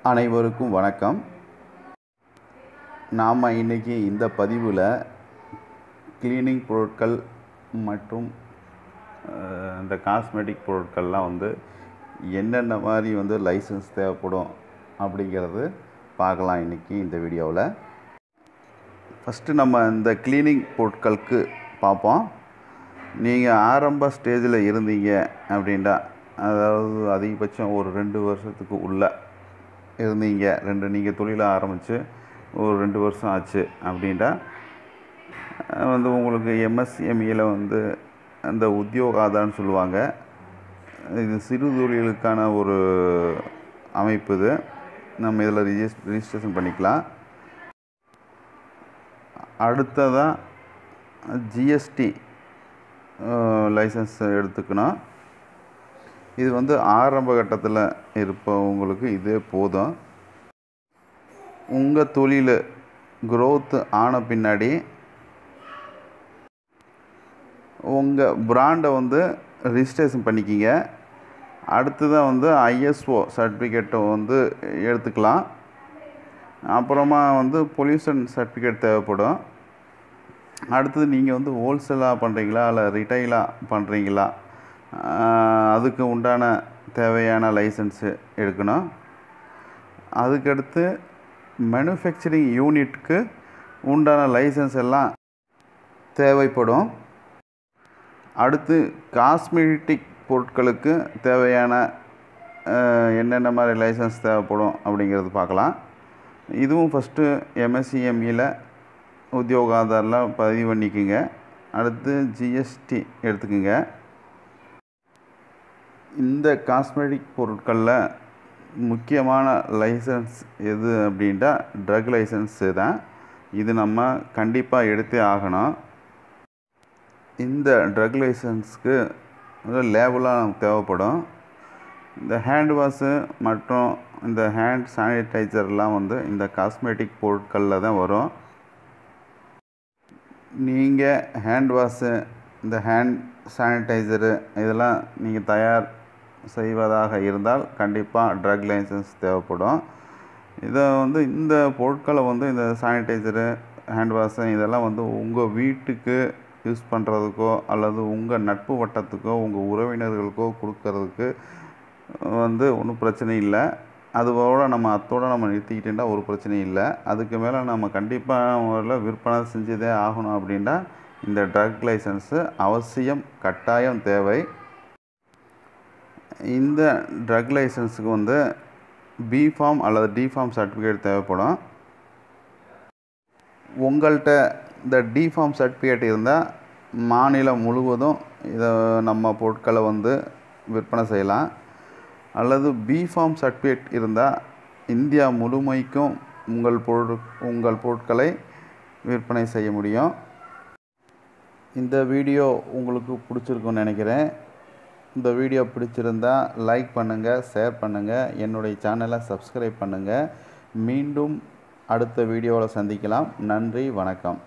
அனைவருக்கும் வணக்கம். நாம் இன்றைக்கி இந்த பதிவில் கிளீனிங் பொருட்கள் மற்றும் இந்த காஸ்மெட்டிக் பொருட்கள்லாம் என்னென்ன மாதிரி லைசன்ஸ் தேவைப்படும் அப்படிங்கிறது பார்க்கலாம் இன்றைக்கி இந்த வீடியோவில். ஃபஸ்ட்டு நம்ம இந்த கிளீனிங் பொருட்களுக்கு பார்ப்போம். நீங்கள் ஆரம்ப ஸ்டேஜில் இருந்தீங்க அப்படின்டா, அதாவது அதிகபட்சம் ஒரு 2 வருஷத்துக்கு உள்ளே இருந்தீங்க, நீங்கள் தொழிலை ஆரம்பித்து ஒரு 2 வருஷம் ஆச்சு அப்படின்ட்டா உங்களுக்கு எம்எஸ்எம்இயில் அந்த உத்தியோக ஆதாரம்னு சொல்லுவாங்க. இது சிறு தொழிலுக்கான ஒரு அமைப்பு. இது நம்ம இதில் ரிஜிஸ்ட்ரேஷன் பண்ணிக்கலாம். அடுத்ததாக ஜிஎஸ்டி லைசன்ஸ் எடுத்துக்கணும். இது ஆரம்ப கட்டத்தில் இருப்பவங்களுக்கு இதே போதும். உங்கள் தொழில் க்ரோத் ஆன பின்னாடி உங்கள் பிராண்டை ரிஜிஸ்ட்ரேஷன் பண்ணிக்கிங்க. அடுத்ததாக ஐஎஸ்ஓ சர்டிஃபிகேட்டை எடுத்துக்கலாம். அப்புறமா பொல்யூஷன் சர்டிஃபிகேட் தேவைப்படும். அடுத்தது நீங்கள் ஹோல்சேலாக பண்ணுறீங்களா இல்லை ரிட்டைலாக பண்ணுறீங்களா, அதுக்கு உண்டான தேவையான லைசன்ஸு எடுக்கணும். அதுக்கடுத்து மேனுஃபேக்சரிங் யூனிட்டுக்கு உண்டான லைசன்ஸ் எல்லாம் தேவைப்படும். அடுத்து காஸ்மெட்டிக் பொருட்களுக்கு தேவையான என்னென்ன மாதிரி லைசன்ஸ் தேவைப்படும் அப்படிங்கிறது பார்க்கலாம். இதுவும் ஃபஸ்ட்டு எம்எஸ்சிஎம்இயில் உத்தியோகாதாரில் பதிவு பண்ணிக்கோங்க. அடுத்து ஜிஎஸ்டி எடுத்துக்கோங்க. இந்த காஸ்மெட்டிக் பொருட்களில் முக்கியமான லைசன்ஸ் எது அப்படின்ட்டா ட்ரக் லைசன்ஸு தான். இது நம்ம கண்டிப்பாக எடுத்தே ஆகணும். இந்த ட்ரக் லைசன்ஸுக்கு லேபிளாக நமக்கு தேவைப்படும். இந்த ஹேண்ட் வாஷு மற்றும் இந்த ஹேண்ட் சானிடைசர்லாம் இந்த காஸ்மெட்டிக் பொருட்களில் தான் வரும். நீங்கள் ஹேண்ட் வாஷு, இந்த ஹேண்ட் சானிடைசரு இதெல்லாம் நீங்கள் தயார் செய்வதாக இருந்தால் கண்டிப்பாக ட்ரக் லைசன்ஸ் தேவைப்படும். இதை இந்த பொருட்களை இந்த சானிடைசரு, ஹேண்ட் வாஷு இதெல்லாம் உங்கள் வீட்டுக்கு யூஸ் பண்ணுறதுக்கோ அல்லது உங்கள் நட்பு வட்டத்துக்கோ உங்கள் உறவினர்களுக்கோ கொடுக்கறதுக்கு ஒன்றும் பிரச்சனை இல்லை. அத்தோடு நம்ம நிறுத்திக்கிட்டேன்டா ஒரு பிரச்சனையும் இல்லை. அதுக்கு மேலே நம்ம கண்டிப்பாக முறையில் விற்பனை செஞ்சதே ஆகணும் அப்படின்டா இந்த ட்ரக் லைசன்ஸு அவசியம் கட்டாயம் தேவை. இந்த ட்ரக் லைசன்ஸுக்கு பி ஃபார்ம் அல்லது டி ஃபார்ம் சர்டிஃபிகேட் தேவைப்படும். உங்கள்கிட்ட இந்த டி ஃபார்ம் சர்டிஃபிகேட் இருந்தால் மாநிலம் முழுவதும் இதை நம்ம பொருட்களை விற்பனை செய்யலாம். அல்லது பி ஃபார்ம் சர்டிஃபிகேட் இருந்தால் இந்தியா முழுமைக்கும் உங்கள் பொருட்களை விற்பனை செய்ய முடியும். இந்த வீடியோ உங்களுக்கு பிடிச்சிருக்குன்னு நினைக்கிறேன். இந்த வீடியோ பிடிச்சிருந்தால் லைக் பண்ணுங்கள், ஷேர் பண்ணுங்கள், என்னுடைய சேனலை சப்ஸ்கிரைப் பண்ணுங்கள். மீண்டும் அடுத்த வீடியோவில் சந்திக்கலாம். நன்றி, வணக்கம்.